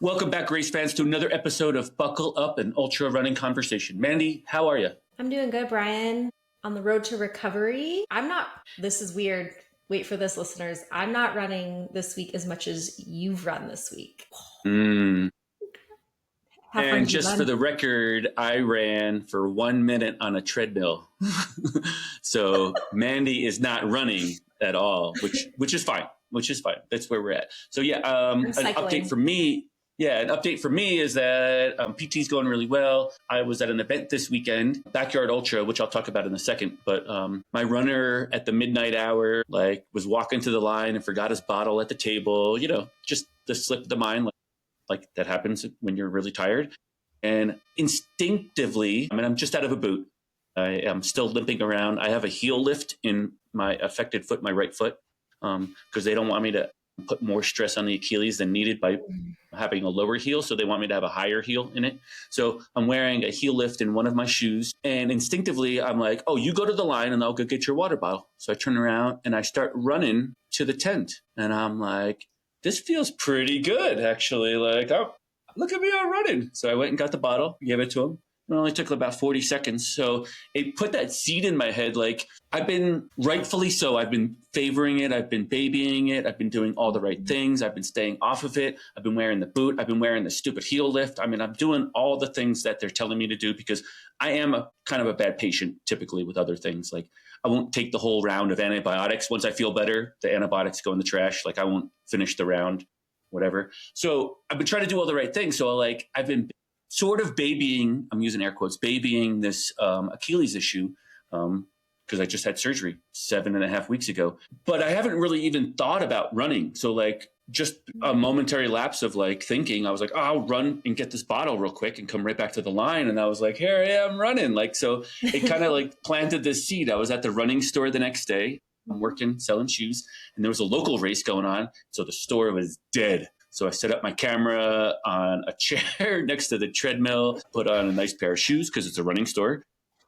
Welcome back, race fans, to another episode of Buckle Up, an ultra running conversation. Mandy, how are you? I'm doing good, Brian. On the road to recovery. This is weird. Wait for this, listeners. I'm not running this week as much as you've run this week. Mm. How far And did you just run? for the record, I ran for 1 minute on a treadmill. So Mandy is not running at all, which is fine. That's where we're at. So yeah, an update for me. Yeah, an update for me is that PT's going really well. I was at an event this weekend, Backyard Ultra, which I'll talk about in a second. But my runner at the midnight hour, was walking to the line and forgot his bottle at the table. Just the slip of the mind, like that happens when you're really tired. And instinctively, I'm just out of a boot. I am still limping around. I have a heel lift in my affected foot, my right foot, because they don't want me to put more stress on the Achilles than needed by having a lower heel. So they want me to have a higher heel in it. So I'm wearing a heel lift in one of my shoes. And instinctively, I'm like, oh, you go to the line and I'll go get your water bottle. So I turn around and I start running to the tent. And I'm like, this feels pretty good, actually. Oh, look at me, I'm running. So I went and got the bottle, gave it to him. It only took about 40 seconds. So it put that seed in my head. I've been, rightfully so, I've been favoring it. I've been babying it. I've been doing all the right things. I've been staying off of it. I've been wearing the boot. I've been wearing the stupid heel lift. I'm doing all the things that they're telling me to do because I am a kind of a bad patient typically with other things. I won't take the whole round of antibiotics. Once I feel better, the antibiotics go in the trash. I won't finish the round, whatever. So I've been trying to do all the right things. So I've been sort of babying, I'm using air quotes, babying this Achilles issue because I just had surgery 7.5 weeks ago. But I haven't really even thought about running. So just a momentary lapse of thinking, I was like, oh, I'll run and get this bottle real quick and come right back to the line. And I was like, here I am running. So it kind of planted this seed. I was at the running store the next day. I'm working, selling shoes, and there was a local race going on. So the store was dead. So I set up my camera on a chair next to the treadmill, put on a nice pair of shoes because it's a running store.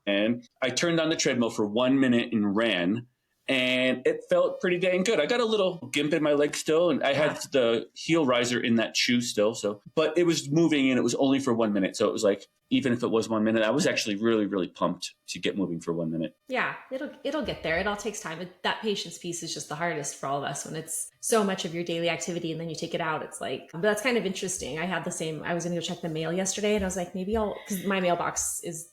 And I turned on the treadmill for 1 minute and ran. And it felt pretty dang good. I got a little gimp in my leg still, and I had the heel riser in that shoe still. But it was moving, and it was only for 1 minute. So it was even if it was 1 minute, I was actually really, really pumped to get moving for 1 minute. Yeah, it'll get there. It all takes time. That patience piece is just the hardest for all of us when it's so much of your daily activity and then you take it out. It's but that's kind of interesting. I had the same. I was going to go check the mail yesterday, and I was like, maybe because my mailbox is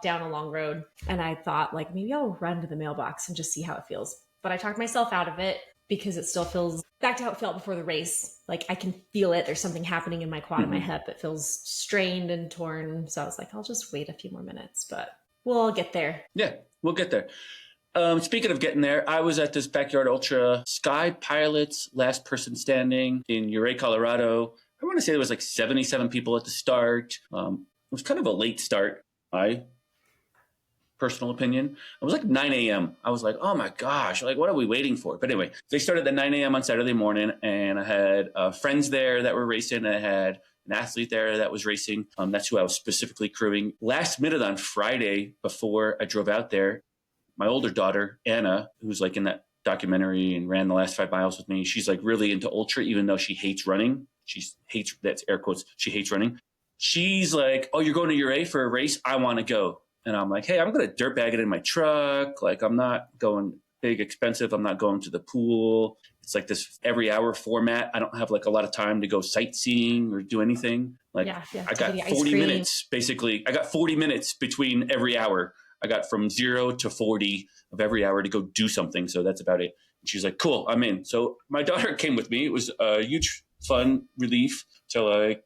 down a long road, and I thought maybe I'll run to the mailbox and just see how it feels. But I talked myself out of it because it still feels back to how it felt before the race. I can feel it. There's something happening in my quad and my hip. It feels strained and torn. So I was like, I'll just wait a few more minutes, but we'll get there. Yeah, we'll get there. Speaking of getting there, I was at this Backyard Ultra Sky Pilots last person standing in Ouray, Colorado. I want to say there was 77 people at the start. It was kind of a late start. My personal opinion. It was 9 a.m. I was like, oh my gosh, what are we waiting for? But anyway, they started at 9 a.m. on Saturday morning, and I had friends there that were racing. I had an athlete there that was racing. That's who I was specifically crewing. Last minute on Friday, before I drove out there, my older daughter, Anna, who's in that documentary and ran the last 5 miles with me, she's really into ultra, even though she hates running. That's air quotes, she hates running. She's like, oh, you're going to Ouray for a race? I want to go. And I'm like, hey, I'm going to dirtbag it in my truck. I'm not going big, expensive. I'm not going to the pool. It's this every hour format. I don't have a lot of time to go sightseeing or do anything. I got 40 minutes, basically. I got 40 minutes between every hour. I got from 0 to 40 of every hour to go do something. So that's about it. And she's like, cool, I'm in. So my daughter came with me. It was a huge fun relief to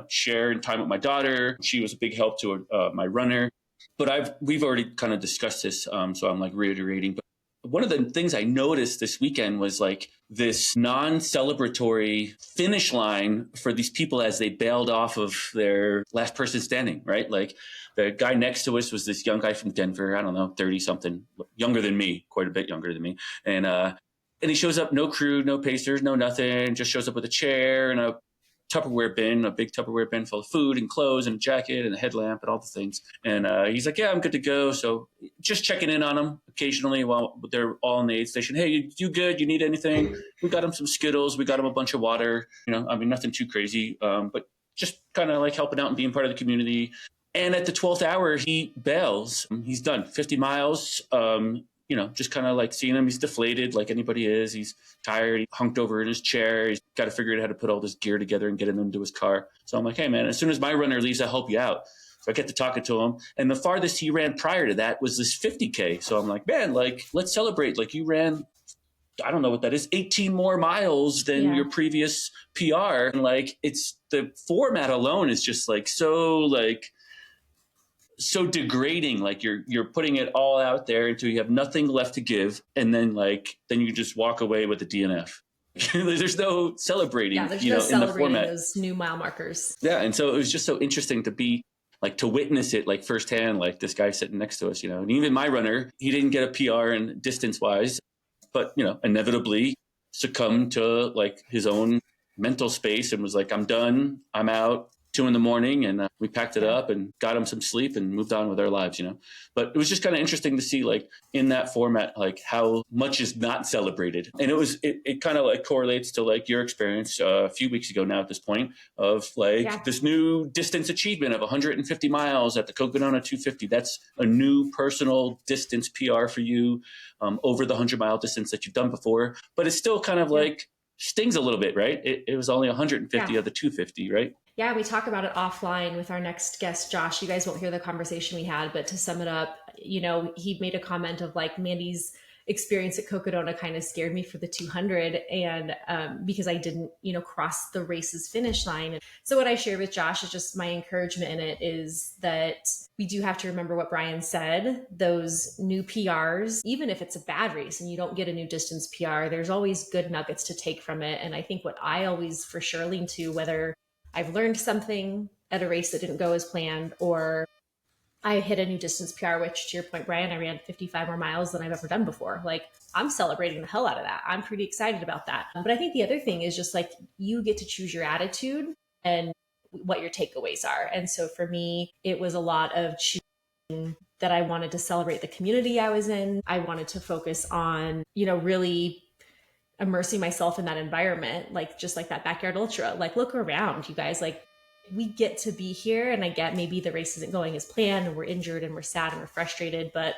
share time with my daughter. She was a big help to my runner. But we've already kind of discussed this, so I'm reiterating. But one of the things I noticed this weekend was this non-celebratory finish line for these people as they bailed off of their last person standing, right? The guy next to us was this young guy from Denver, I don't know, 30 something, younger than me, quite a bit younger than me. And he shows up, no crew, no pacers, no nothing, just shows up with a chair and a Tupperware bin, a big Tupperware bin full of food and clothes and a jacket and a headlamp and all the things. And he's like, yeah, I'm good to go. So just checking in on him occasionally while they're all in the aid station. Hey, you good? You need anything? We got him some Skittles. We got him a bunch of water. I mean, nothing too crazy, but just kind of like helping out and being part of the community. And at the 12th hour, he bails. He's done 50 miles. Just kind of like seeing him. He's deflated like anybody is. He's tired. He hunked over in his chair. He's got to figure out how to put all this gear together and get him into his car. So I'm like, hey, man, as soon as my runner leaves, I'll help you out. So I get to talking to him. And the farthest he ran prior to that was this 50K. So I'm like, man, like, let's celebrate. Like, you ran, I don't know what that is, 18 more miles than your previous PR. And like, it's the format alone is just like so degrading. Like you're putting it all out there until you have nothing left to give, and then you just walk away with a DNF. There's no celebrating. Yeah, there's no celebrating in the format. Those new mile markers. Yeah, and so it was just so interesting to be like to witness it like firsthand. Like this guy sitting next to us, and even my runner, he didn't get a PR in distance wise, but inevitably succumbed to like his own mental space and was like, I'm done, I'm out. 2 a.m, and we packed it up and got him some sleep and moved on with our lives, But it was just kind of interesting to see, like, in that format, like how much is not celebrated. And it kind of like correlates to like your experience a few weeks ago now at this point of like this new distance achievement of 150 miles at the Coconut 250. That's a new personal distance PR for you over the 100-mile distance that you've done before. But it's still kind of like stings a little bit, right? It was only 150 of the 250, right? Yeah, we talk about it offline with our next guest, Josh. You guys won't hear the conversation we had, but to sum it up, he made a comment of like Mandy's experience at Cocodona kind of scared me for the 200, and because I didn't, cross the race's finish line. So what I shared with Josh is just my encouragement in it is that we do have to remember what Brian said. Those new PRs, even if it's a bad race and you don't get a new distance PR, there's always good nuggets to take from it. And I think what I always for sure lean to, whether I've learned something at a race that didn't go as planned, or I hit a new distance PR, which to your point, Brian, I ran 55 more miles than I've ever done before. Like, I'm celebrating the hell out of that. I'm pretty excited about that. But I think the other thing is just like, you get to choose your attitude and what your takeaways are. And so for me, it was a lot of choosing that I wanted to celebrate the community I was in. I wanted to focus on, really immersing myself in that environment, like just like that backyard ultra. Like, look around, you guys, like we get to be here, and I get maybe the race isn't going as planned and we're injured and we're sad and we're frustrated, but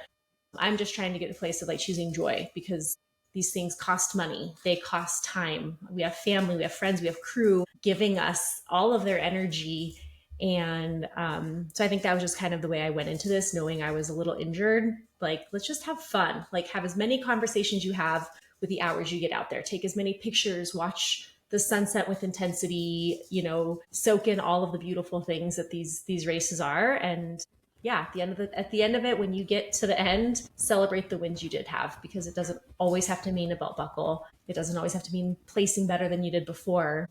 I'm just trying to get to a place of like choosing joy, because these things cost money, they cost time. We have family, we have friends, we have crew giving us all of their energy. And so I think that was just kind of the way I went into this, knowing I was a little injured. Like, let's just have fun, like have as many conversations you have with the hours you get out there, take as many pictures, watch the sunset with intensity, soak in all of the beautiful things that these races are. And yeah, at the end of it, when you get to the end, celebrate the wins you did have, because it doesn't always have to mean a belt buckle. It doesn't always have to mean placing better than you did before.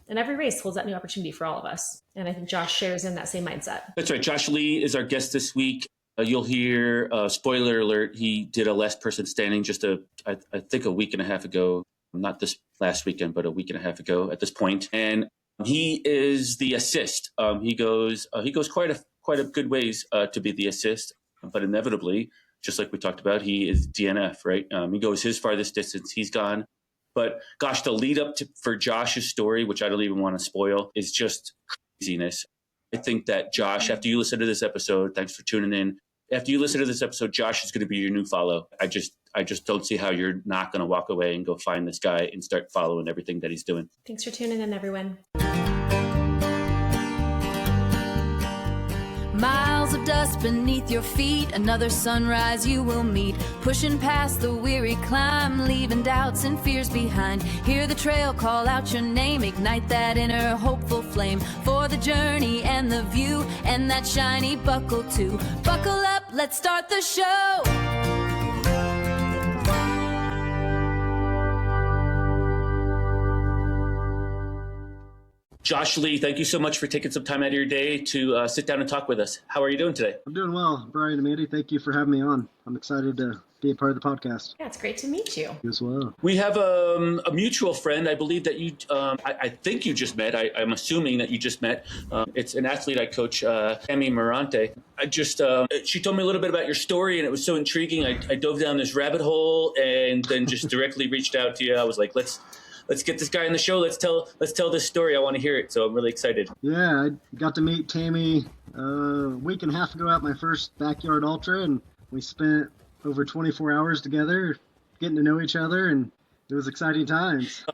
And every race holds that new opportunity for all of us. And I think Josh shares in that same mindset. That's right. Josh Lee is our guest this week. You'll hear, spoiler alert, he did a last person standing just I think a week and a half ago, not this last weekend, but a week and a half ago at this point. And he is the assist. He goes quite a good ways to be the assist, but inevitably, just like we talked about, he is DNF, right? He goes his farthest distance, he's gone. But gosh, the lead up for Josh's story, which I don't even want to spoil, is just craziness. I think that Josh, after you listen to this episode, thanks for tuning in. After you listen to this episode, Josh is going to be your new follow. I just don't see how you're not going to walk away and go find this guy and start following everything that he's doing. Thanks for tuning in, everyone. Miles of dust beneath your feet, another sunrise you will meet. Pushing past the weary climb, leaving doubts and fears behind. Hear the trail call out your name, ignite that inner hopeful flame. For the journey and the view, and that shiny buckle too. Buckle up, let's start the show. Josh Lee, thank you so much for taking some time out of your day to sit down and talk with us. How are you doing today? I'm doing well, Brian and Mandy. Thank you for having me on. I'm excited to be a part of the podcast. Yeah, it's great to meet you. You as well. We have a mutual friend, I believe that you, I think you just met. I'm assuming that you just met. It's an athlete I coach, Amy Morante. She told me a little bit about your story, and it was so intriguing. I dove down this rabbit hole and then just directly reached out to you. I was like, let's get this guy on the show. Let's tell this story. I want to hear it. So I'm really excited. Yeah, I got to meet Tammy a week and a half ago at my first backyard ultra, and we spent over 24 hours together getting to know each other, and it was exciting times.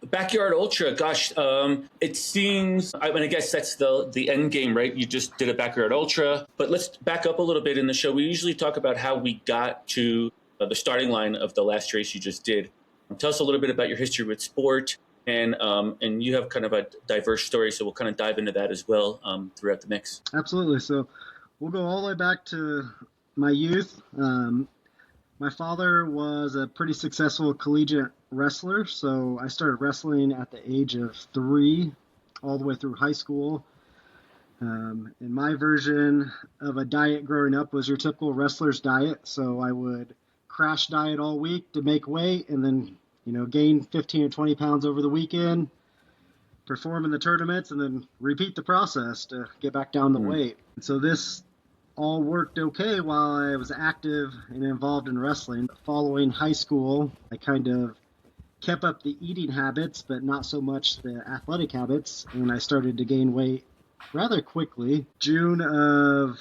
Backyard ultra, gosh, it seems, I guess that's the end game, right? You just did a backyard ultra, but let's back up a little bit in the show. We usually talk about how we got to the starting line of the last race you just did. Tell us a little bit about your history with sport, and you have kind of a diverse story, so we'll kind of dive into that as well throughout the mix. Absolutely. So we'll go all the way back to my youth. My father was a pretty successful collegiate wrestler, so I started wrestling at the age of 3 all the way through high school. And my version of a diet growing up was your typical wrestler's diet, so I would crash diet all week to make weight, and then gain 15 or 20 pounds over the weekend, perform in the tournaments, and then repeat the process to get back down the weight. And so this all worked okay while I was active and involved in wrestling. Following high school, I kind of kept up the eating habits, but not so much the athletic habits, and I started to gain weight rather quickly. June of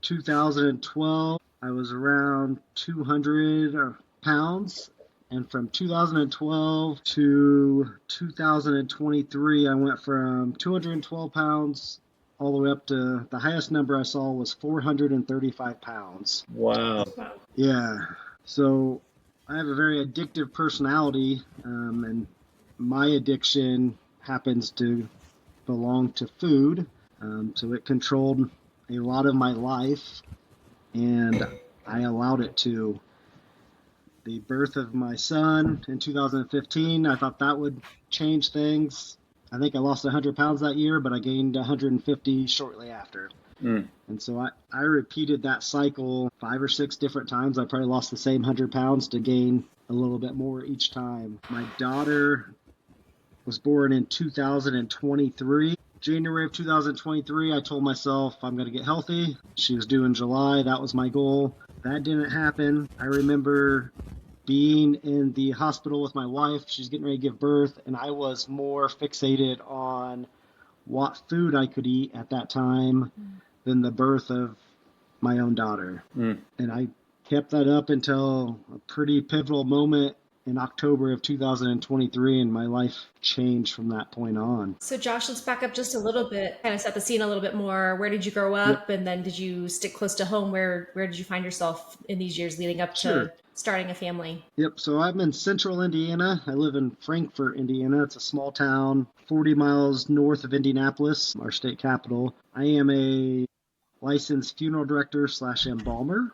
2012, I was around 200 pounds. And from 2012 to 2023, I went from 212 pounds all the way up to the highest number I saw was 435 pounds. Wow. Yeah. So I have a very addictive personality, and my addiction happens to belong to food. So it controlled a lot of my life, and I allowed it to. The birth of my son in 2015, I thought that would change things. I think I lost 100 pounds that year, but I gained 150 shortly after. And so I repeated that cycle 5 or 6 different times. I probably lost the same 100 pounds to gain a little bit more each time. My daughter was born in 2023. January of 2023, I told myself I'm going to get healthy. She was due in July. That was my goal. That didn't happen. I remember being in the hospital with my wife. She's getting ready to give birth, and I was more fixated on what food I could eat at that time than the birth of my own daughter. And I kept that up until a pretty pivotal moment in October of 2023, and my life changed from that point on. So Josh, let's back up just a little bit, kind of set the scene a little bit more. Where did you grow up? Yep. And then did you stick close to home? Where did you find yourself in these years leading up to starting a family? Yep. So I'm in central Indiana. I live in Frankfort, Indiana. It's a small town 40 miles north of Indianapolis, our state capital. I am a licensed funeral director / embalmer.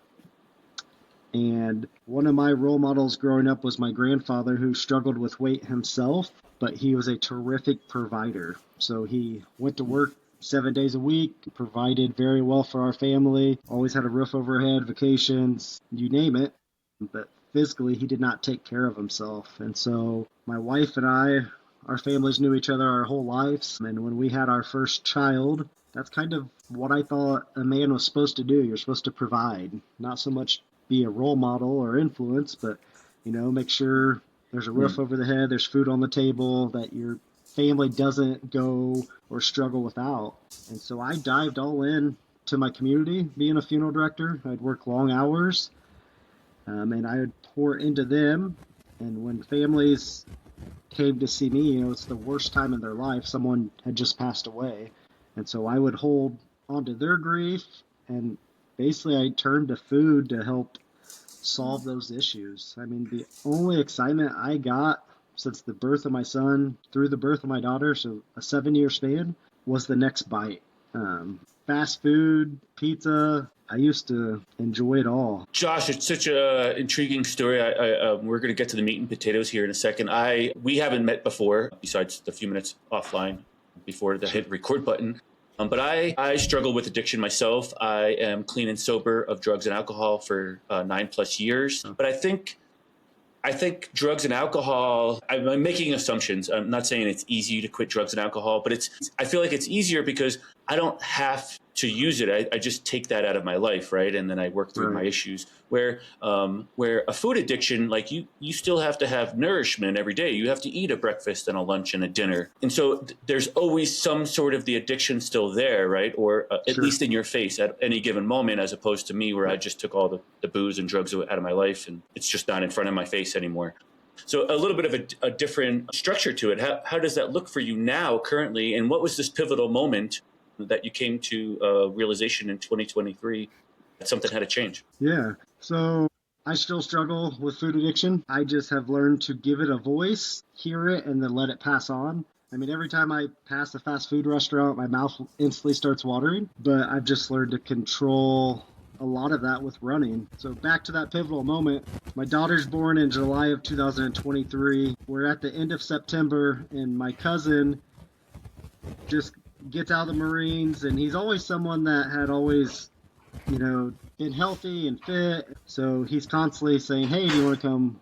And one of my role models growing up was my grandfather, who struggled with weight himself, but he was a terrific provider. So he went to work 7 days a week, provided very well for our family, always had a roof overhead, vacations, you name it. But physically, he did not take care of himself. And so my wife and I, our families knew each other our whole lives. And when we had our first child, that's kind of what I thought a man was supposed to do. You're supposed to provide, not so much be a role model or influence, but make sure there's a roof over the head, there's food on the table, that your family doesn't go or struggle without. And so I dived all in to my community, being a funeral director. I'd work long hours, and I would pour into them. And when families came to see me, it's the worst time in their life. Someone had just passed away. And so I would hold onto their grief, and basically I turned to food to help solve those issues. I mean, the only excitement I got since the birth of my son through the birth of my daughter, so a 7-year span, was the next bite. Fast food, pizza, I used to enjoy it all. Josh, it's such an intriguing story. We're going to get to the meat and potatoes here in a second. We haven't met before, besides the few minutes offline before the hit record button. But I struggle with addiction myself. I am clean and sober of drugs and alcohol for 9+ years. But I think drugs and alcohol, I'm making assumptions. I'm not saying it's easy to quit drugs and alcohol, but I feel like it's easier because I don't have to use it. I just take that out of my life, right? And then I work through my issues. Where a food addiction, like you still have to have nourishment every day. You have to eat a breakfast and a lunch and a dinner. And so there's always some sort of the addiction still there, right? Or at least in your face at any given moment, as opposed to me where I just took all the booze and drugs out of my life and it's just not in front of my face anymore. So a little bit of a different structure to it. How does that look for you now currently? And what was this pivotal moment that you came to realization in 2023 that something had to change? Yeah. So I still struggle with food addiction. I just have learned to give it a voice, hear it, and then let it pass on. I mean, every time I pass a fast food restaurant, my mouth instantly starts watering, but I've just learned to control a lot of that with running. So back to that pivotal moment, my daughter's born in July of 2023. We're at the end of September, and my cousin just gets out of the Marines, and he's always someone that had always, been healthy and fit. So he's constantly saying, hey, do you want to come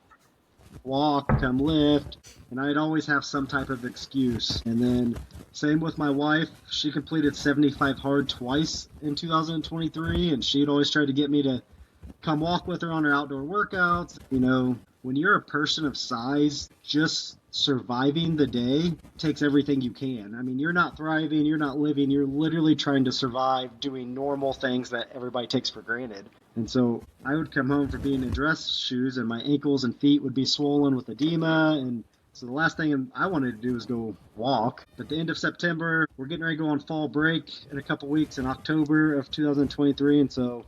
walk, come lift? And I'd always have some type of excuse. And then same with my wife. She completed 75 hard twice in 2023, and she'd always tried to get me to come walk with her on her outdoor workouts. When you're a person of size, just surviving the day takes everything you can. I mean, you're not thriving, you're not living, you're literally trying to survive doing normal things that everybody takes for granted. And so I would come home from being in dress shoes and my ankles and feet would be swollen with edema. And so the last thing I wanted to do was go walk. But the end of September, we're getting ready to go on fall break in a couple weeks in October of 2023. And so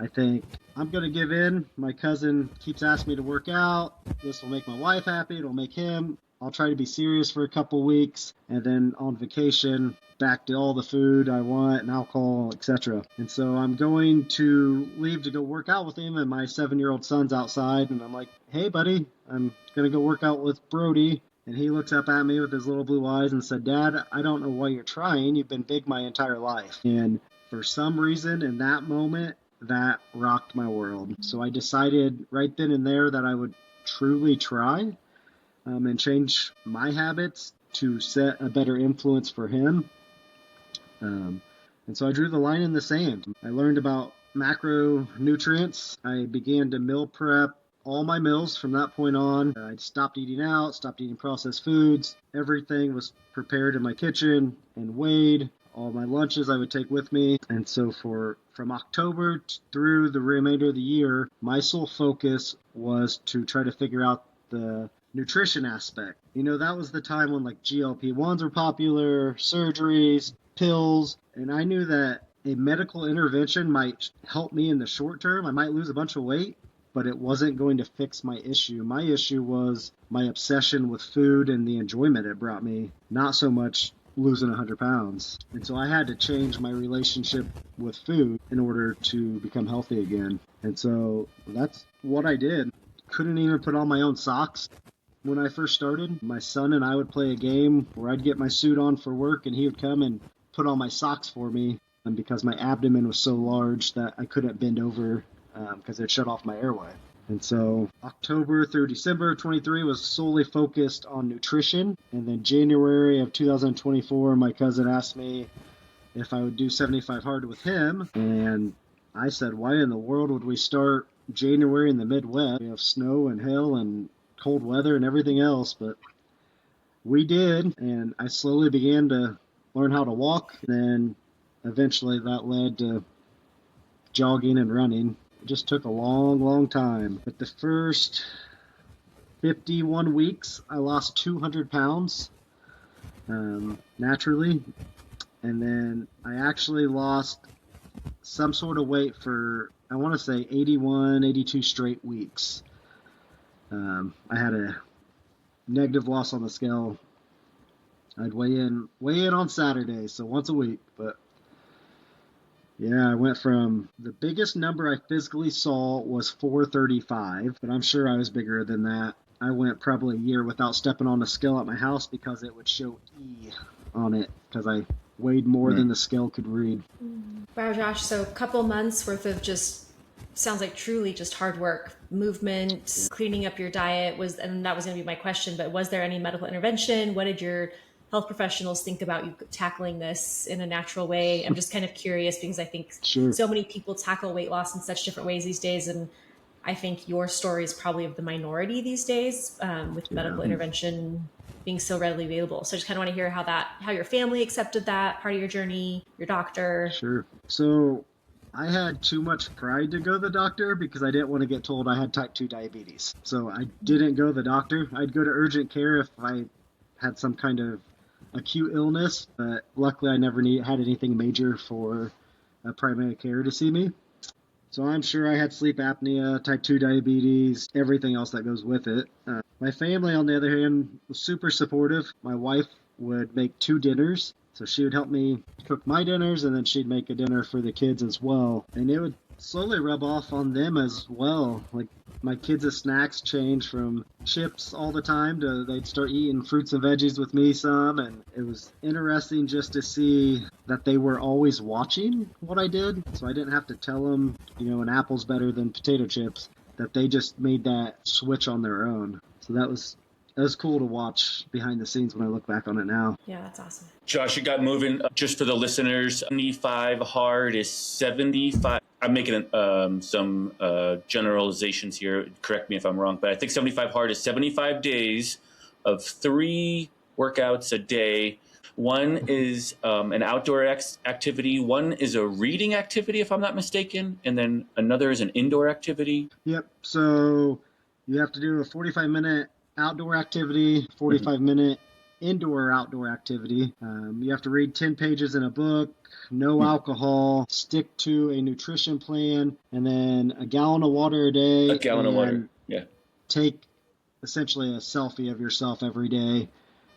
I think I'm going to give in. My cousin keeps asking me to work out. This will make my wife happy. It'll make him. I'll try to be serious for a couple weeks. And then on vacation, back to all the food I want and alcohol, etc. And so I'm going to leave to go work out with him. And my 7-year-old son's outside. And I'm like, hey, buddy, I'm going to go work out with Brody. And he looks up at me with his little blue eyes and said, Dad, I don't know why you're trying. You've been big my entire life. And for some reason in that moment, that rocked my world. So I decided right then and there that I would truly try and change my habits to set a better influence for him. And so I drew the line in the sand. I learned about macronutrients. I began to meal prep all my meals from that point on. I stopped eating out, stopped eating processed foods. Everything was prepared in my kitchen and weighed. All my lunches I would take with me. And so from October through the remainder of the year, my sole focus was to try to figure out the nutrition aspect. That was the time when like GLP-1s were popular, surgeries, pills, and I knew that a medical intervention might help me in the short term. I might lose a bunch of weight, but it wasn't going to fix my issue. My issue was my obsession with food and the enjoyment it brought me, not so much losing 100 pounds. And so I had to change my relationship with food in order to become healthy again. And so that's what I did. Couldn't even put on my own socks when I first started. My son and I would play a game where I'd get my suit on for work and he would come and put on my socks for me. And because my abdomen was so large that I couldn't bend over because it shut off my airway. And so October through December 23 was solely focused on nutrition. And then January of 2024, my cousin asked me if I would do 75 hard with him. And I said, why in the world would we start January in the Midwest? We have snow and hail and cold weather and everything else. But we did. And I slowly began to learn how to walk. And then eventually that led to jogging and running. It just took a long, long time. But the first 51 weeks, I lost 200 pounds naturally. And then I actually lost some sort of weight for, I want to say 81, 82 straight weeks. I had a negative loss on the scale. I'd weigh in on Saturday, so once a week. But yeah, I went from the biggest number I physically saw was 435, but I'm sure I was bigger than that. I went probably a year without stepping on a scale at my house because it would show E on it because I weighed more than the scale could read. Wow, Josh. So a couple months worth of just sounds like truly just hard work, movement, cleaning up your diet and that was going to be my question, but was there any medical intervention? What did your health professionals think about you tackling this in a natural way? I'm just kind of curious because I think so many people tackle weight loss in such different ways these days. And I think your story is probably of the minority these days, with medical intervention being so readily available. So I just kind of want to hear how your family accepted that part of your journey, your doctor. Sure. So I had too much pride to go to the doctor because I didn't want to get told I had type 2 diabetes. So I didn't go to the doctor. I'd go to urgent care if I had some kind of acute illness, but luckily I never had anything major for primary care to see me. So I'm sure I had sleep apnea, type 2 diabetes, everything else that goes with it. My family, on the other hand, was super supportive. My wife would make 2 dinners. So she would help me cook my dinners, and then she'd make a dinner for the kids as well. And it would slowly rub off on them as well. Like, my kids' snacks changed from chips all the time to they'd start eating fruits and veggies with me some. And it was interesting just to see that they were always watching what I did. So I didn't have to tell them, an apple's better than potato chips, that they just made that switch on their own. So that was cool to watch behind the scenes when I look back on it now. Yeah, that's awesome. Josh, you got moving. Just for the listeners, 75 hard is 75. I'm making some generalizations here. Correct me if I'm wrong, but I think 75 hard is 75 days of 3 workouts a day. One is an outdoor activity. One is a reading activity, if I'm not mistaken. And then another is an indoor activity. Yep. So you have to do a 45-minute outdoor activity, 45-minute indoor outdoor activity. You have to read 10 pages in a book, no alcohol, stick to a nutrition plan, and then a gallon of water a day. A gallon of water, yeah. Take essentially a selfie of yourself every day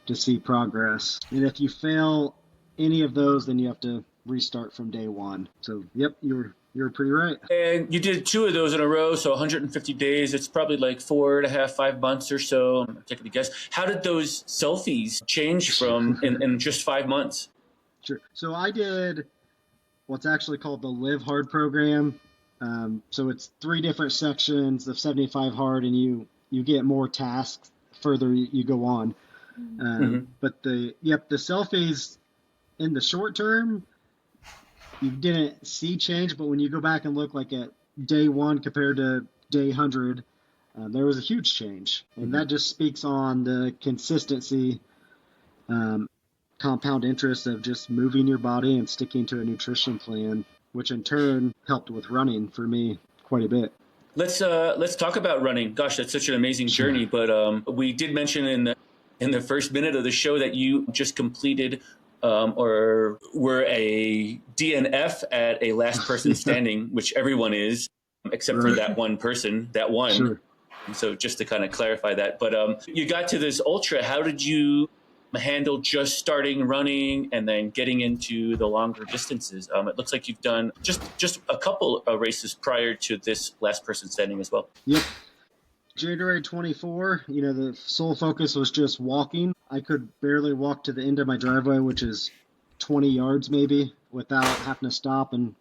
to see progress. And if you fail any of those, then you have to restart from day one. So, yep, you're pretty right. And you did 2 of those in a row, so 150 days. It's probably like 4.5, 5 months or so. I'm taking a guess. How did those selfies change from in just 5 months? Sure. So I did what's actually called the Live Hard program. So it's 3 different sections of 75 hard, and you get more tasks further you go on. But the selfies in the short term, you didn't see change, but when you go back and look like at day 1 compared to day 100, there was a huge change. And that just speaks on the consistency, compound interest of just moving your body and sticking to a nutrition plan, which in turn helped with running for me quite a bit. Let's talk about running. Gosh, that's such an amazing journey. But we did mention in the first minute of the show that you just completed or were a DNF at a last person standing, which everyone is, except for that one person, that one. Sure. So just to kind of clarify that. But you got to this ultra. How did you handle just starting running and then getting into the longer distances? It looks like you've done just a couple of races prior to this last person standing as well. Yep. January 24, the sole focus was just walking. I could barely walk to the end of my driveway, which is 20 yards maybe, without having to stop and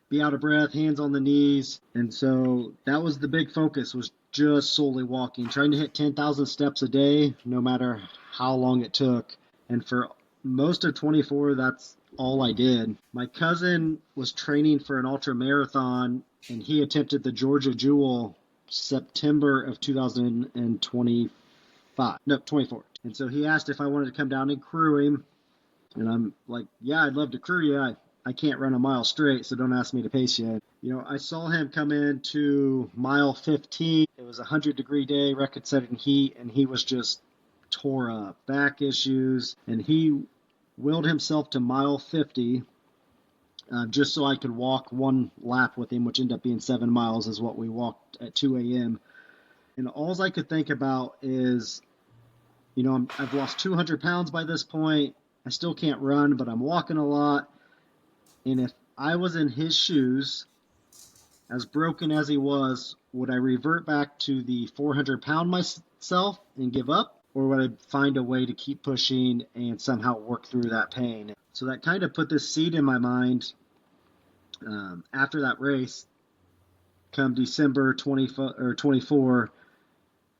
be out of breath, hands on the knees. And so that was the big focus, was just solely walking, trying to hit 10,000 steps a day, no matter how long it took. And for most of 24, that's all I did. My cousin was training for an ultra marathon, and he attempted the Georgia Jewel September of 24. And so he asked if I wanted to come down and crew him. And I'm like, yeah, I'd love to crew you. I can't run a mile straight, so don't ask me to pace you. I saw him come into mile 15. It was a 100-degree day, record-setting heat, and he was just tore up, back issues. And he willed himself to mile 50 just so I could walk one lap with him, which ended up being 7 miles is what we walked at 2 a.m. And all I could think about is, I've lost 200 pounds by this point. I still can't run, but I'm walking a lot. And if I was in his shoes, as broken as he was, would I revert back to the 400-pound myself and give up? Or would I find a way to keep pushing and somehow work through that pain? So that kind of put this seed in my mind after that race. Come December 24,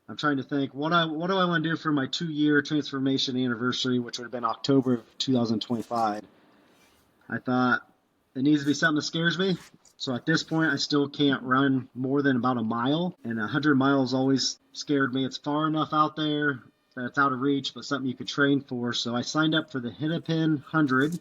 I'm trying to think, what do I want to do for my 2-year transformation anniversary, which would have been October of 2025. I thought it needs to be something that scares me. So at this point, I still can't run more than about a mile, and 100 miles always scared me. It's far enough out there that it's out of reach, but something you could train for. So I signed up for the Hennepin 100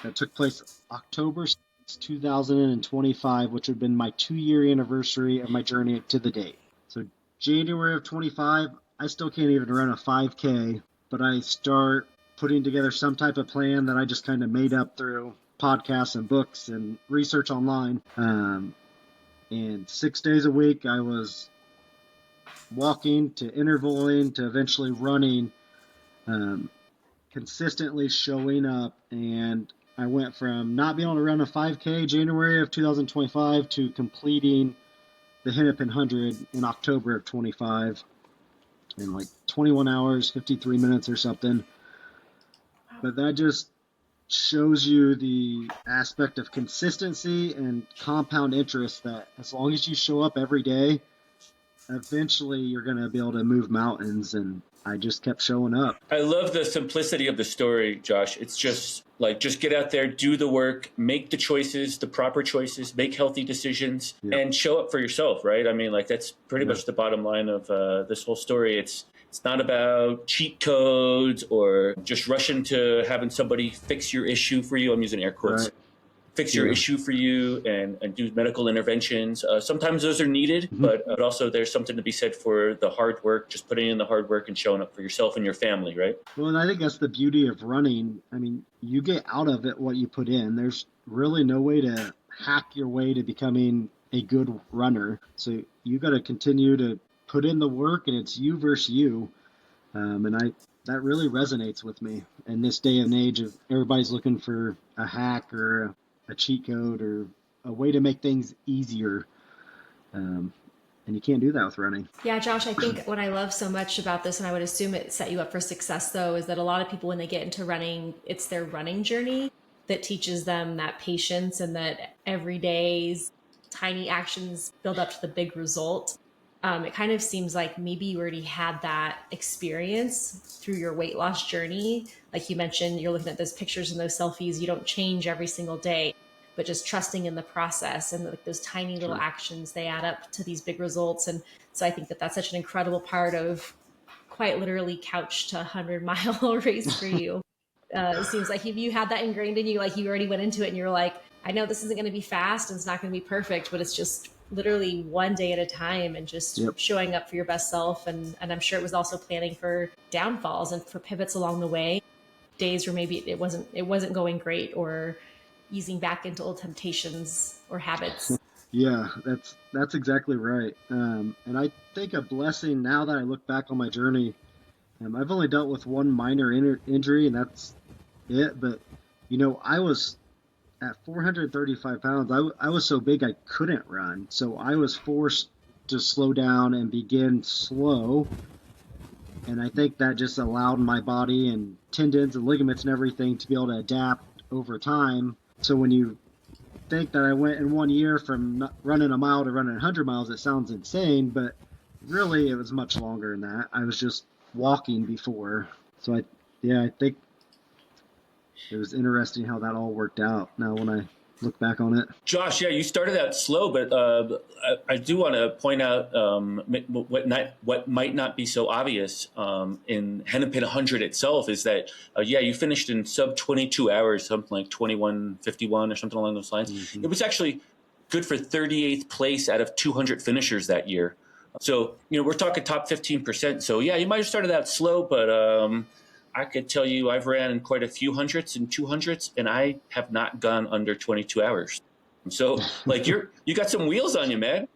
that took place October 2025, which would have been my 2-year anniversary of my journey to the date. So January of 25, I still can't even run a 5K, but I start putting together some type of plan that I just kind of made up through podcasts and books and research online. And 6 days a week, I was walking to intervaling to eventually running, consistently showing up. And I went from not being able to run a 5K January of 2025 to completing the Hennepin 100 in October of 25 in like 21 hours, 53 minutes or something. But that just shows you the aspect of consistency and compound interest, that as long as you show up every day, eventually you're going to be able to move mountains. And I just kept showing up. I love the simplicity of the story, Josh. It's just like, just get out there, do the work, make the choices, the proper choices, make healthy decisions, and show up for yourself, right? I mean, like, that's pretty much the bottom line of this whole story. It's not about cheat codes or just rushing to having somebody fix your issue for you. I'm using air quotes. Right. Fix your issue for you and do medical interventions. Sometimes those are needed, but also there's something to be said for the hard work, just putting in the hard work and showing up for yourself and your family, right? Well, and I think that's the beauty of running. I mean, you get out of it what you put in. There's really no way to hack your way to becoming a good runner. So you got to continue to put in the work, and it's you versus you. And that really resonates with me in this day and age of everybody's looking for a hack or a cheat code or a way to make things easier. And you can't do that with running. Yeah, Josh, I think what I love so much about this, and I would assume it set you up for success though, is that a lot of people, when they get into running, it's their running journey that teaches them that patience, and that every day's tiny actions build up to the big result. It kind of seems like maybe you already had that experience through your weight loss journey. Like you mentioned, you're looking at those pictures and those selfies. You don't change every single day, but just trusting in the process, and like those tiny little actions, they add up to these big results. And so I think that that's such an incredible part of quite literally couch to 100-mile race for you. It seems like if you had that ingrained in you, like you already went into it and you're like, I know this isn't going to be fast and it's not going to be perfect, but it's just literally one day at a time, and just showing up for your best self. And I'm sure it was also planning for downfalls and for pivots along the way, days where maybe it wasn't going great, or easing back into old temptations or habits. Yeah, that's exactly right. And I think a blessing now that I look back on my journey, I've only dealt with one minor injury, and that's it. But, I was at 435 pounds, I was so big I couldn't run. So I was forced to slow down and begin slow. And I think that just allowed my body and tendons and ligaments and everything to be able to adapt over time. So when you think that I went in 1 year from not running a mile to running 100 miles, it sounds insane, but really it was much longer than that. I was just walking before. So I think it was interesting how that all worked out now when I look back on it. Josh, you started out slow, but I do want to point out what might not be so obvious in Hennepin 100 itself is that, you finished in sub 22 hours, something like 21:51 or something along those lines. Mm-hmm. It was actually good for 38th place out of 200 finishers that year. So, we're talking top 15%. So, you might have started out slow, but I could tell you I've ran quite a few hundreds and 200s, and I have not gone under 22 hours. So, like, you got some wheels on you, man.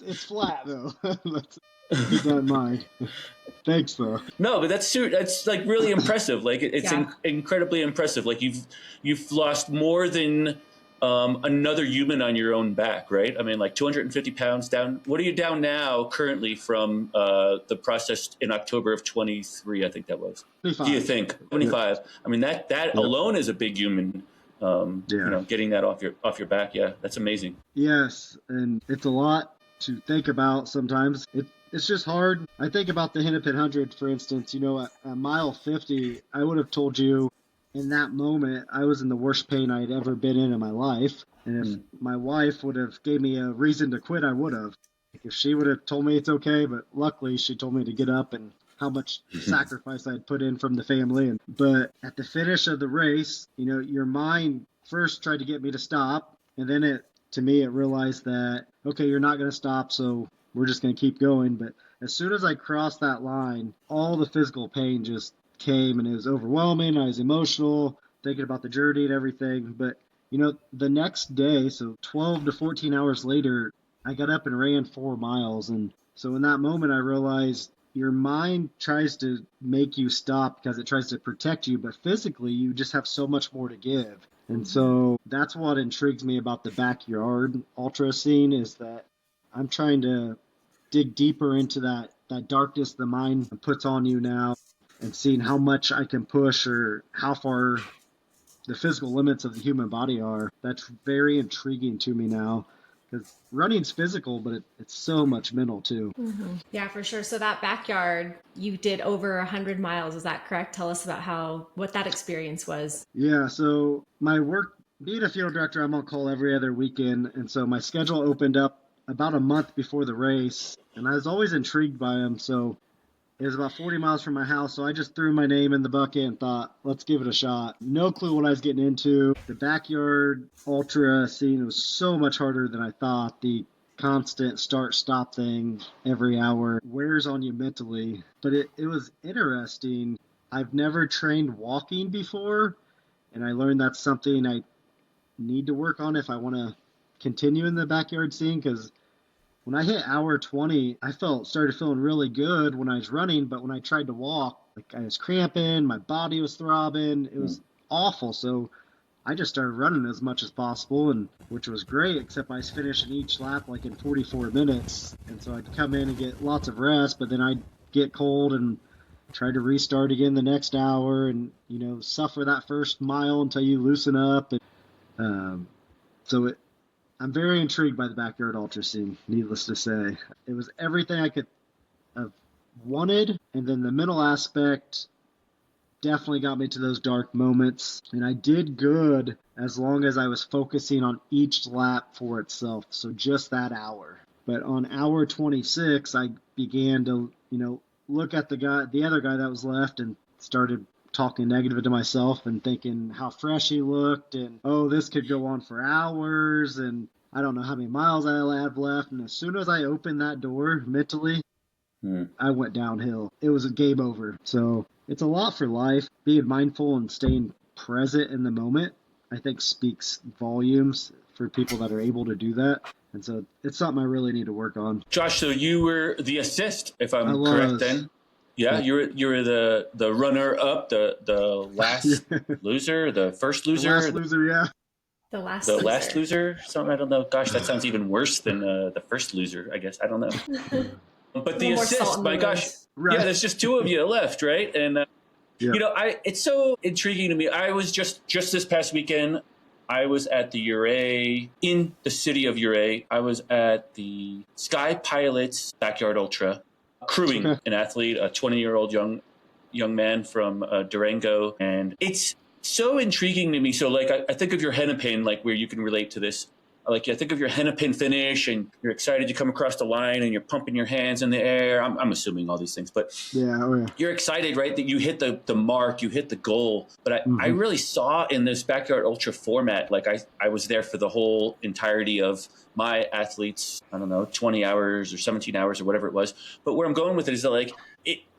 It's flat, though. Keep that in mind. Thanks, though. No, but that's like really impressive. Like, it's incredibly impressive. Like, you've lost more than another human on your own back, right? I mean, like 250 pounds down. What are you down now currently from the process in October of 23? I think that was. 25. Do you think 25? Yep. I mean, that alone is a big human. Getting that off your back. Yeah, that's amazing. Yes, and it's a lot to think about sometimes. It's just hard. I think about the Hennepin 100, for instance. At mile 50, I would have told you in that moment I was in the worst pain I had ever been in my life. And if my wife would have gave me a reason to quit, I would have. If she would have told me it's okay, but luckily she told me to get up, and how much sacrifice I'd put in from the family. But at the finish of the race, your mind first tried to get me to stop, and then it realized that, okay, you're not going to stop, so we're just going to keep going. But as soon as I crossed that line, all the physical pain just came, and it was overwhelming. I was emotional, thinking about the journey and everything. But, the next day, so 12 to 14 hours later, I got up and ran 4 miles. And so in that moment, I realized your mind tries to make you stop because it tries to protect you, but physically you just have so much more to give. And so that's what intrigues me about the backyard ultra scene, is that I'm trying to dig deeper into that darkness the mind puts on you now, and seeing how much I can push or how far the physical limits of the human body are. That's very intriguing to me now, because running's physical, but it's so much mental too. Mm-hmm. Yeah, for sure. So that backyard, you did over 100 miles. Is that correct? Tell us about what that experience was. Yeah. So my work, being a field director, I'm on call every other weekend. And so my schedule opened up about a month before the race, and I was always intrigued by them. So it was about 40 miles from my house, so I just threw my name in the bucket and thought, let's give it a shot. No clue what I was getting into. The backyard ultra scene was so much harder than I thought. The constant start-stop thing every hour wears on you mentally. But it was interesting. I've never trained walking before, and I learned that's something I need to work on if I want to continue in the backyard scene, because when I hit hour 20, I started feeling really good when I was running, but when I tried to walk, like I was cramping, my body was throbbing, it was awful. So I just started running as much as possible, and which was great, except I was finishing each lap like in 44 minutes. And so I'd come in and get lots of rest, but then I'd get cold and try to restart again the next hour, and, suffer that first mile until you loosen up. And I'm very intrigued by the backyard ultra scene, needless to say. It was everything I could have wanted, and then the mental aspect definitely got me to those dark moments. And I did good as long as I was focusing on each lap for itself, so just that hour. But on hour 26, I began to, look at the other guy that was left, and started talking negative to myself and thinking how fresh he looked, and this could go on for hours, and I don't know how many miles I have left. And as soon as I opened that door mentally, I went downhill. It was a game over. So it's a lot for life. Being mindful and staying present in the moment, I think, speaks volumes for people that are able to do that. And so it's something I really need to work on. Josh, so you were the assist, if I'm correct then? Yeah, you were the runner up, the last loser, the first loser. The last loser, yeah. The last loser. Something, I don't know. Gosh, that sounds even worse than the first loser, I guess. I don't know. But the assist, my gosh. Right. Yeah, there's just 2 of you left, right? And it's so intriguing to me. I was just this past weekend, I was at the Ouray, in the city of Ouray. I was at the Sky Pilots Backyard Ultra, crewing an athlete, a 20-year-old young man from Durango. And it's so intriguing to me. So, like, I think of your Hennepin, like, where you can relate to this. Like, I think of your Hennepin finish, and you're excited to come across the line, and you're pumping your hands in the air. I'm assuming all these things, but you're excited, right, that you hit the mark, you hit the goal. But I really saw in this Backyard Ultra format, like, I was there for the whole entirety of my athletes, 20 hours or 17 hours or whatever it was. But where I'm going with it is that, like,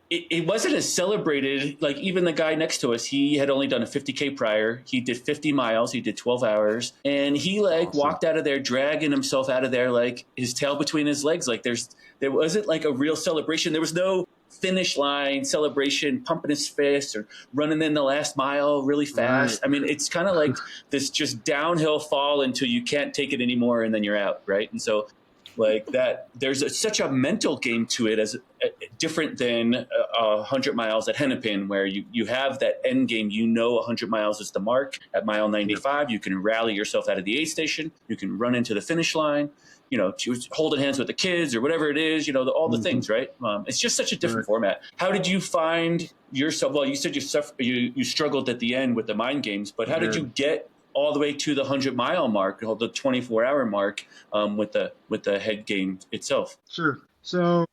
it wasn't as celebrated. Like, even the guy next to us, he had only done a 50K prior. He did 50 miles. He did 12 hours. And he, like, walked out of there dragging himself out of there, like, his tail between his legs. Like, there wasn't, like, a real celebration. There was no finish line celebration, pumping his fist or running in the last mile really fast. Right. I mean, it's kind of like this just downhill fall until you can't take it anymore and then you're out, right? And so like that, there's such a mental game to it, as different than 100 miles at Hennepin, where you have that end game. 100 miles is the mark. At mile 95, you can rally yourself out of the aid station. You can run into the finish line. Holding hands with the kids or whatever it is. All the things, right? It's just such a different format. How did you find yourself? Well, you said you struggled at the end with the mind games, but how did you get all the way to the 100-mile mark, or the 24-hour mark, with the head game itself? Sure. So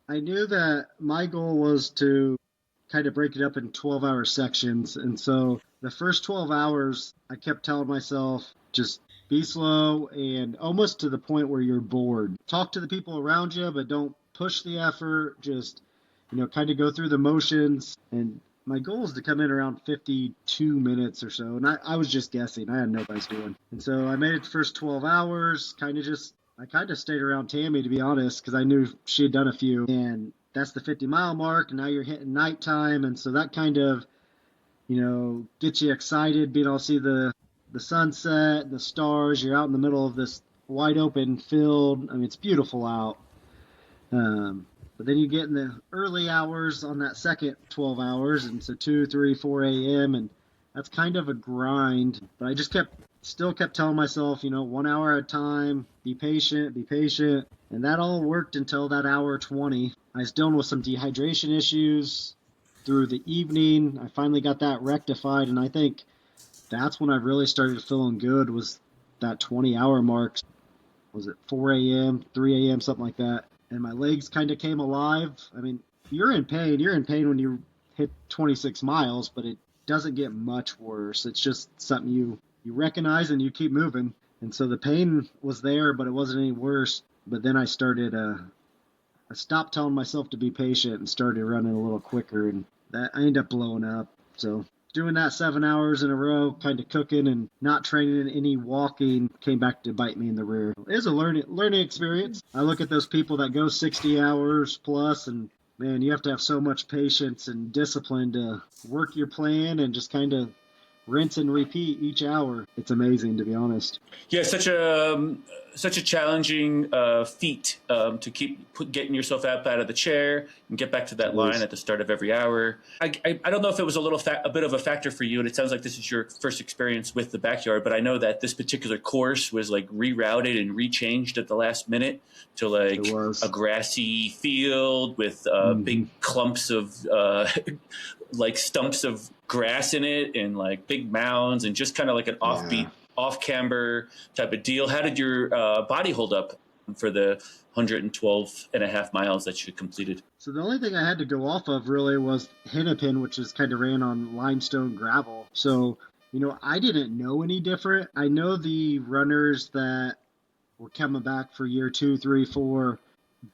I knew that my goal was to kind of break it up in 12-hour sections. And so the first 12 hours, I kept telling myself, just be slow and almost to the point where you're bored. Talk to the people around you, but don't push the effort. Just, kind of go through the motions. And my goal is to come in around 52 minutes or so. And I was just guessing. I had no idea doing. And so I made it the first 12 hours, I kind of stayed around Tammy, to be honest, because I knew she had done a few. And that's the 50-mile mark. And now you're hitting nighttime. And so that kind of, gets you excited, being able to see the sunset, the stars. You're out in the middle of this wide open field. I mean, it's beautiful out. But then you get in the early hours on that second 12 hours, and so 2, 3, 4 a.m., and that's kind of a grind. But I just still kept telling myself, 1 hour at a time, be patient, and that all worked until that hour 20. I was dealing with some dehydration issues through the evening. I finally got that rectified, and I think that's when I really started feeling good, was that 20-hour mark. Was it 4 a.m., 3 a.m., something like that? And my legs kind of came alive. I mean, you're in pain. You're in pain when you hit 26 miles, but it doesn't get much worse. It's just something you recognize and you keep moving. And so the pain was there, but it wasn't any worse. But then I stopped telling myself to be patient and started running a little quicker, and that I ended up blowing up. So doing that 7 hours in a row, kind of cooking and not training any walking, came back to bite me in the rear. It was a learning experience. I look at those people that go 60 hours plus, and man, you have to have so much patience and discipline to work your plan and just kind of rinse and repeat each hour. It's amazing, to be honest. Yeah, such a challenging feat to keep getting yourself up out of the chair and get back to that line at the start of every hour. I don't know if it was a bit of a factor for you, and it sounds like this is your first experience with the backyard, but I know that this particular course was like rerouted and rechanged at the last minute to like a grassy field with big clumps of like stumps of grass in it and like big mounds and just kind of like an offbeat, off-camber type of deal. How did your body hold up for the 112 and a half miles that you completed? So the only thing I had to go off of really was Hennepin, which is kind of ran on limestone gravel. So, I didn't know any different. I know the runners that were coming back for year 2, 3, 4,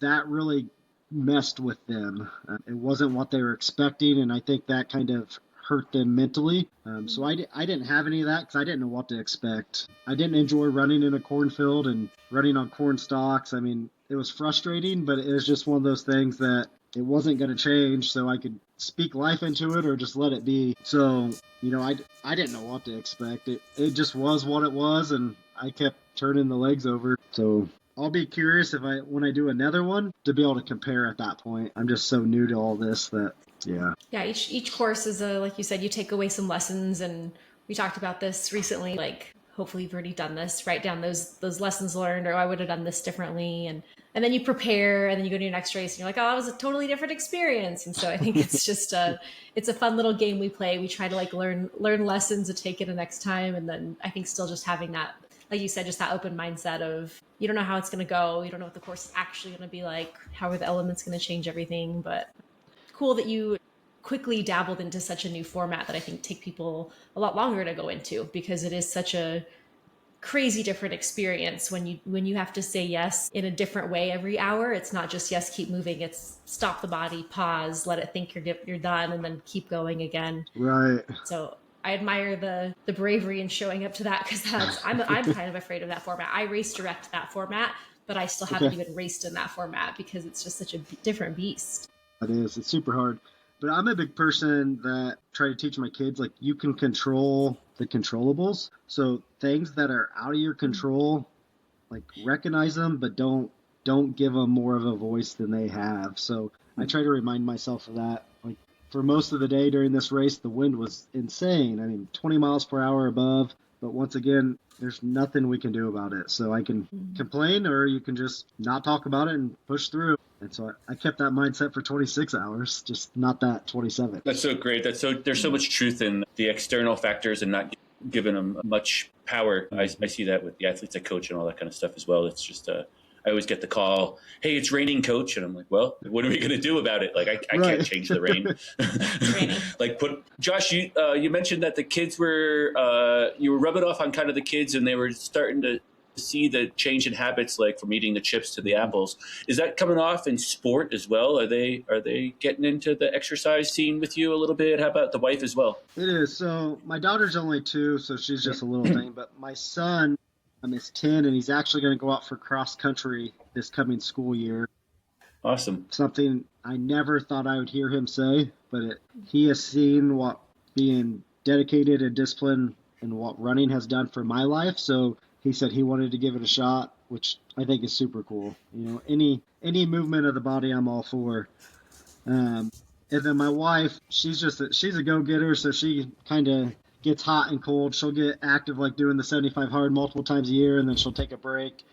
that really messed with them. It wasn't what they were expecting, and I think that kind of hurt them mentally. So I didn't have any of that because I didn't know what to expect. I didn't enjoy running in a cornfield and running on corn stalks. I mean, it was frustrating, but it was just one of those things that it wasn't going to change, so I could speak life into it or just let it be. So, I didn't know what to expect. It just was what it was, and I kept turning the legs over. So I'll be curious when I do another one to be able to compare at that point. I'm just so new to all this that, yeah. Yeah, each course is like you said, you take away some lessons, and we talked about this recently, like hopefully you've already done this, write down those lessons learned, or I would have done this differently. And then you prepare, and then you go to your next race and you're like, oh, that was a totally different experience. And so I think it's just it's a fun little game we play. We try to like learn lessons to take it the next time. And then I think still just having that, like you said, just that open mindset of you don't know how it's going to go. You don't know what the course is actually going to be like. How are the elements going to change everything? But cool that you quickly dabbled into such a new format that I think take people a lot longer to go into, because it is such a crazy different experience when you have to say yes in a different way every hour. It's not just yes, keep moving. It's stop the body, pause, let it think you're done, and then keep going again. Right. So I admire the bravery in showing up to that, because I'm kind of afraid of that format. I race direct that format, but I still haven't even raced in that format because it's just such a different beast. It is. It's super hard. But I'm a big person that try to teach my kids, like, you can control the controllables. So things that are out of your control, like, recognize them, but don't give them more of a voice than they have. So I try to remind myself of that. Like, for most of the day during this race, the wind was insane. I mean, 20 miles per hour above. But once again, there's nothing we can do about it. So I can complain, or you can just not talk about it and push through. And so I kept that mindset for 26 hours, just not that 27. That's so great. There's so much truth in the external factors and not giving them much power. I see that with the athletes I coach and all that kind of stuff as well. It's just, I always get the call, "Hey, it's raining, coach." And I'm like, well, what are we going to do about it? Like, I can't change the rain. Like, Josh, you mentioned that the kids were, you were rubbing off on kind of the kids, and they were starting to see the change in habits, like from eating the chips to the apples. Is that coming off in sport as well? Are they getting into the exercise scene with you a little bit? How about the wife as well? It is. So my daughter's only 2, so she's just a little thing. But my son is 10, and he's actually going to go out for cross country this coming school year. Awesome. Something I never thought I would hear him say, but he has seen what being dedicated and disciplined and what running has done for my life. So he said he wanted to give it a shot, which I think is super cool. You know, any movement of the body, I'm all for. And then my wife, she's a go-getter, so she kind of gets hot and cold. She'll get active, like doing the 75 hard multiple times a year, and then she'll take a break.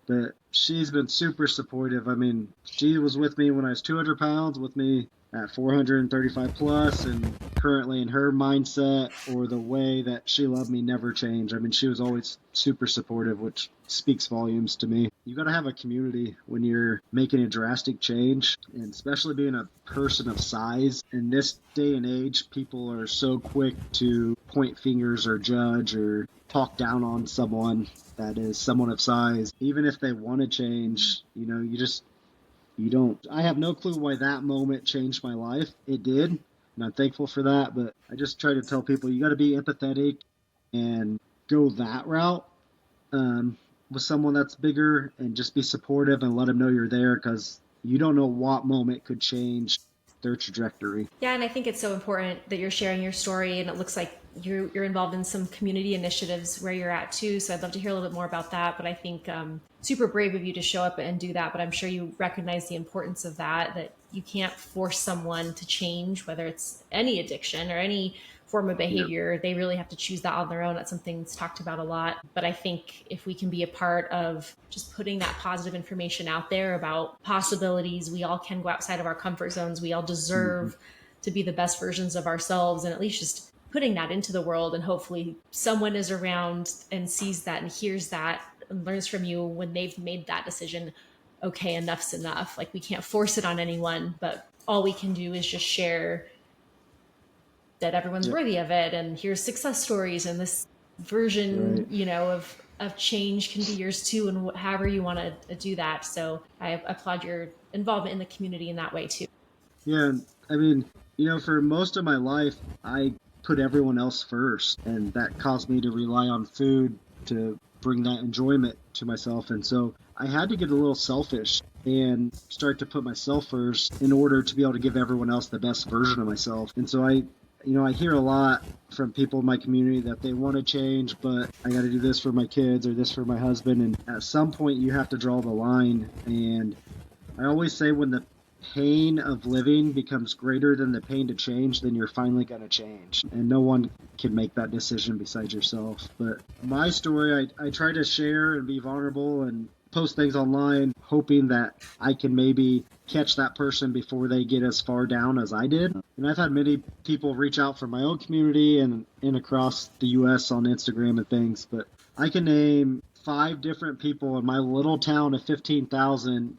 But she's been super supportive. I mean, she was with me when I was 200 pounds, with me at 435 plus, and currently in her mindset or the way that she loved me never changed. I mean, she was always super supportive, which speaks volumes to me. You got to have a community when you're making a drastic change, and especially being a person of size. In this day and age, people are so quick to point fingers or judge or talk down on someone that is someone of size. Even if they want to change, you know, you don't. I have no clue why that moment changed my life. It did, and I'm thankful for that. But I just try to tell people, you got to be empathetic and go that route with someone that's bigger, and just be supportive and let them know you're there, because you don't know what moment could change their trajectory. Yeah, and I think it's so important that you're sharing your story, and it looks like you're involved in some community initiatives where you're at too. So I'd love to hear a little bit more about that. But I think super brave of you to show up and do that. But I'm sure you recognize the importance of that you can't force someone to change, whether it's any addiction or any form of behavior. Yep. They really have to choose that on their own. That's something that's talked about a lot. But I think if we can be a part of just putting that positive information out there about possibilities, we all can go outside of our comfort zones. We all deserve to be the best versions of ourselves, and at least just putting that into the world. And hopefully someone is around and sees that and hears that and learns from you when they've made that decision. Okay, enough's enough. Like, we can't force it on anyone, but all we can do is just share that everyone's worthy of it, and here's success stories, and this version, you know, of change can be yours too, and however you want to do that. So I applaud your involvement in the community in that way too. Yeah, I mean, you know, for most of my life, I put everyone else first, and that caused me to rely on food to bring that enjoyment to myself. And so I had to get a little selfish and start to put myself first in order to be able to give everyone else the best version of myself. And so I hear a lot from people in my community that they want to change, but I got to do this for my kids or this for my husband. And at some point you have to draw the line. And I always say, when the pain of living becomes greater than the pain to change, then you're finally going to change. And no one can make that decision besides yourself. But my story, I try to share and be vulnerable and post things online, hoping that I can maybe catch that person before they get as far down as I did. And I've had many people reach out from my own community and across the U.S. on Instagram and things, but I can name 5 different people in my little town of 15,000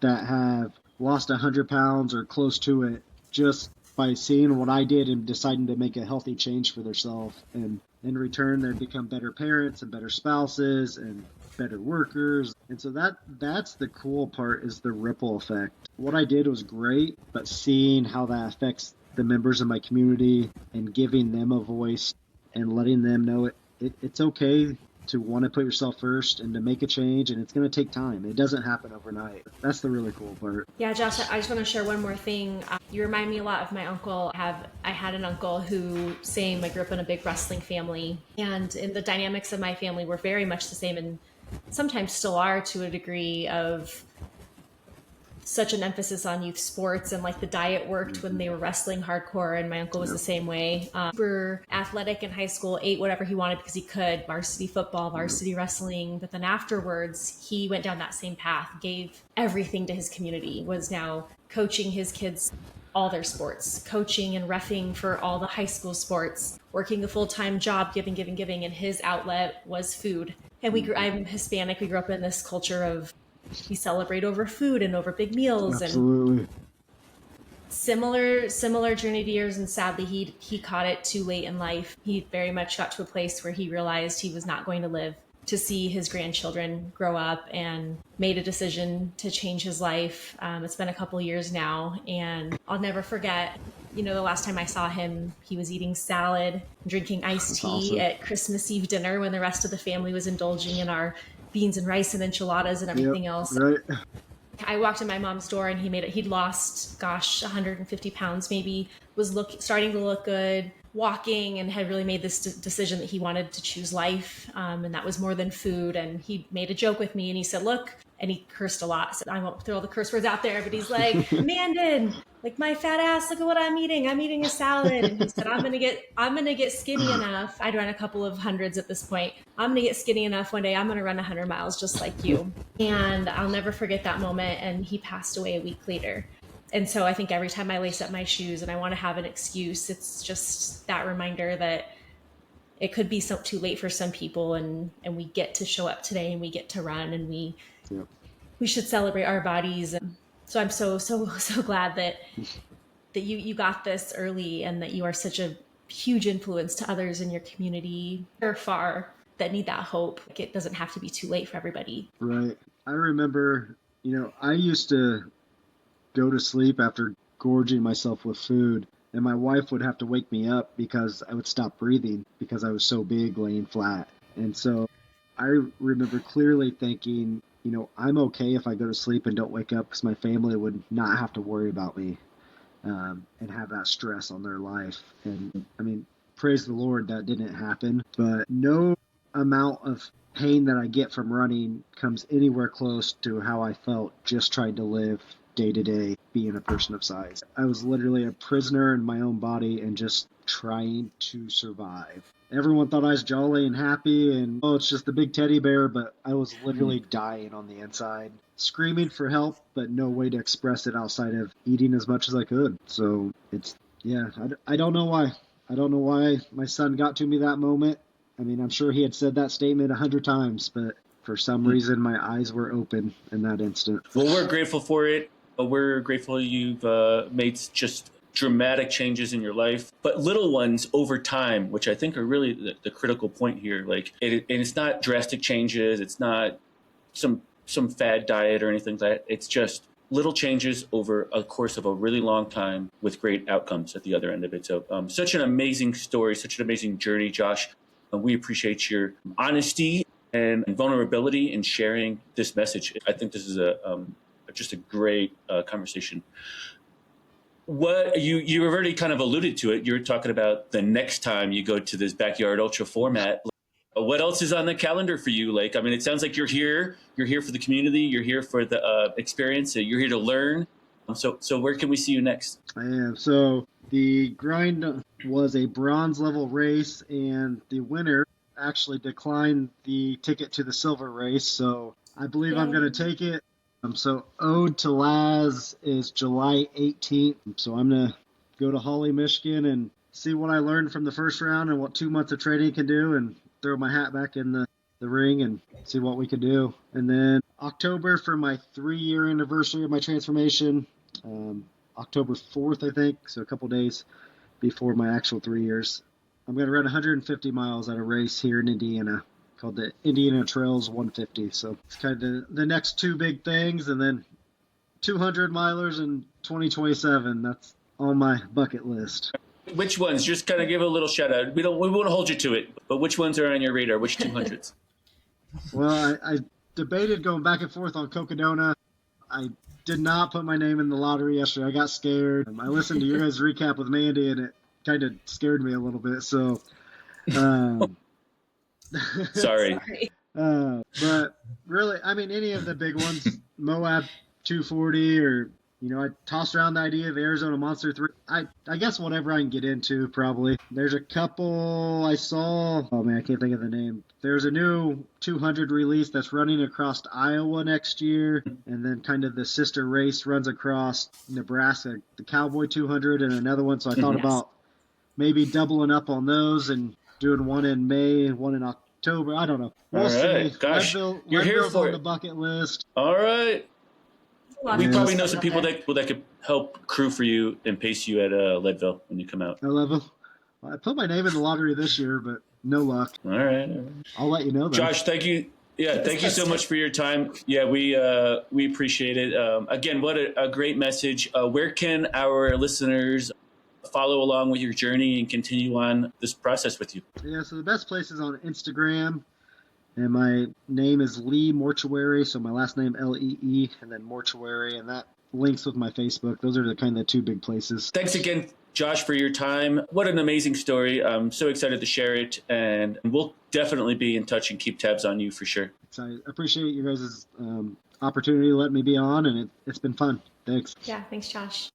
that have lost 100 pounds or close to it just by seeing what I did and deciding to make a healthy change for themselves. And in return, they become better parents and better spouses and better workers. And so that's the cool part, is the ripple effect. What I did was great, but seeing how that affects the members of my community and giving them a voice and letting them know it's okay to want to put yourself first and to make a change, and it's going to take time. It doesn't happen overnight. That's the really cool part. Yeah, Josh, I just want to share one more thing. You remind me a lot of my uncle. I had an uncle who, I grew up in a big wrestling family, and in the dynamics of my family were very much the same, and sometimes still are to a degree, of such an emphasis on youth sports, and like the diet worked when they were wrestling hardcore, and my uncle was the same way. Super athletic in high school, ate whatever he wanted because he could, varsity football, varsity wrestling, but then afterwards he went down that same path, gave everything to his community, was now coaching his kids all their sports, coaching and reffing for all the high school sports, working a full-time job, giving, and his outlet was food. And I'm Hispanic, we grew up in this culture of we celebrate over food and over big meals. Absolutely. And similar journey to yours, and sadly he caught it too late in life. He very much got to a place where he realized he was not going to live to see his grandchildren grow up, and made a decision to change his life. It's been a couple years now, and I'll never forget, the last time I saw him, he was eating salad, drinking iced tea at Christmas Eve dinner when the rest of the family was indulging in our beans and rice and enchiladas and everything else. Right. I walked in my mom's door, and he'd lost, 150 pounds maybe, was starting to look good, walking, and had really made this decision that he wanted to choose life. And that was more than food. And he made a joke with me, and he said, look, and he cursed a lot. So I won't throw all the curse words out there, but he's like, Mandy, like my fat ass, look at what I'm eating. I'm eating a salad. And he said, I'm going to get skinny enough. I'd run a couple of hundreds at this point. I'm going to get skinny enough one day. I'm going to run 100 miles just like you. And I'll never forget that moment. And he passed away a week later. And so I think every time I lace up my shoes and I want to have an excuse, it's just that reminder that it could be too late for some people, and we get to show up today, and we get to run, and we should celebrate our bodies. And so I'm so glad that you got this early, and that you are such a huge influence to others in your community or far that need that hope. Like, it doesn't have to be too late for everybody. Right. I remember, I used to go to sleep after gorging myself with food, and my wife would have to wake me up because I would stop breathing because I was so big laying flat. And so I remember clearly thinking, I'm okay if I go to sleep and don't wake up, because my family would not have to worry about me and have that stress on their life. And I mean, praise the Lord that didn't happen, but no amount of pain that I get from running comes anywhere close to how I felt just trying to live day to day, being a person of size. I was literally a prisoner in my own body and just trying to survive. Everyone thought I was jolly and happy and, it's just the big teddy bear, but I was literally dying on the inside, screaming for help, but no way to express it outside of eating as much as I could. So I don't know why. I don't know why my son got to me that moment. I mean, I'm sure he had said that statement 100 times, but for some reason my eyes were open in that instant. Well, we're grateful for it. We're grateful you've made just dramatic changes in your life, but little ones over time, which I think are really the critical point here. Like, and it's not drastic changes. It's not some fad diet or anything like that. It's just little changes over a course of a really long time with great outcomes at the other end of it. So such an amazing story, such an amazing journey, Josh. We appreciate your honesty and vulnerability in sharing this message. I think this is just a great conversation. What you've already kind of alluded to it. You're talking about the next time you go to this Backyard Ultra format. What else is on the calendar for you? Like, I mean, it sounds like you're here for the community. You're here for the experience. You're here to learn. So where can we see you next? I am. So the grind was a bronze level race, and the winner actually declined the ticket to the silver race. So I believe I'm going to take it. So Ode to Laz is July 18th. So I'm going to go to Holly, Michigan, and see what I learned from the first round and what 2 months of training can do, and throw my hat back in the ring and see what we can do. And then October for my 3-year anniversary of my transformation, October 4th, I think, so a couple days before my actual 3 years. I'm going to run 150 miles at a race here in Indiana called the Indiana Trails 150. So it's kind of the next two big things, and then 200 milers in 2027. That's on my bucket list. Which ones? Just kind of give a little shout out. We won't hold you to it, but which ones are on your radar? Which 200s? Well, I debated going back and forth on Cocodona. I did not put my name in the lottery yesterday. I got scared. I listened to your guys' recap with Mandy, and it kind of scared me a little bit. So, um, Sorry. but really, I mean, any of the big ones, Moab 240, or I tossed around the idea of Arizona Monster 3. I guess whatever I can get into, probably. There's a couple I saw. Oh man, I can't think of the name. There's a new 200 release that's running across Iowa next year, and then kind of the sister race runs across Nebraska, the Cowboy 200, and another one. So I thought about maybe doubling up on those and doing one in May and one in October. I don't know. We'll see. Gosh, you're here Leadville's for on it. the bucket list. All right. We Yeah. probably know some people that could help crew for you and pace you at Leadville when you come out. No level. Well, I put my name in the lottery this year, but no luck. All right. I'll let you know, though. Josh, thank you. Yeah, thank you so much for your time. Yeah, we appreciate it. Again, what a great message. Where can our listeners follow along with your journey and continue on this process with you? Yeah, so the best place is on Instagram. And my name is Lee Mortuary, so my last name Lee, and then Mortuary, and that links with my Facebook. Those are the kind of two big places. Thanks again, Josh, for your time. What an amazing story. I'm so excited to share it, and we'll definitely be in touch and keep tabs on you for sure. So I appreciate you guys' opportunity to let me be on, and it's been fun. Thanks. Yeah, thanks, Josh.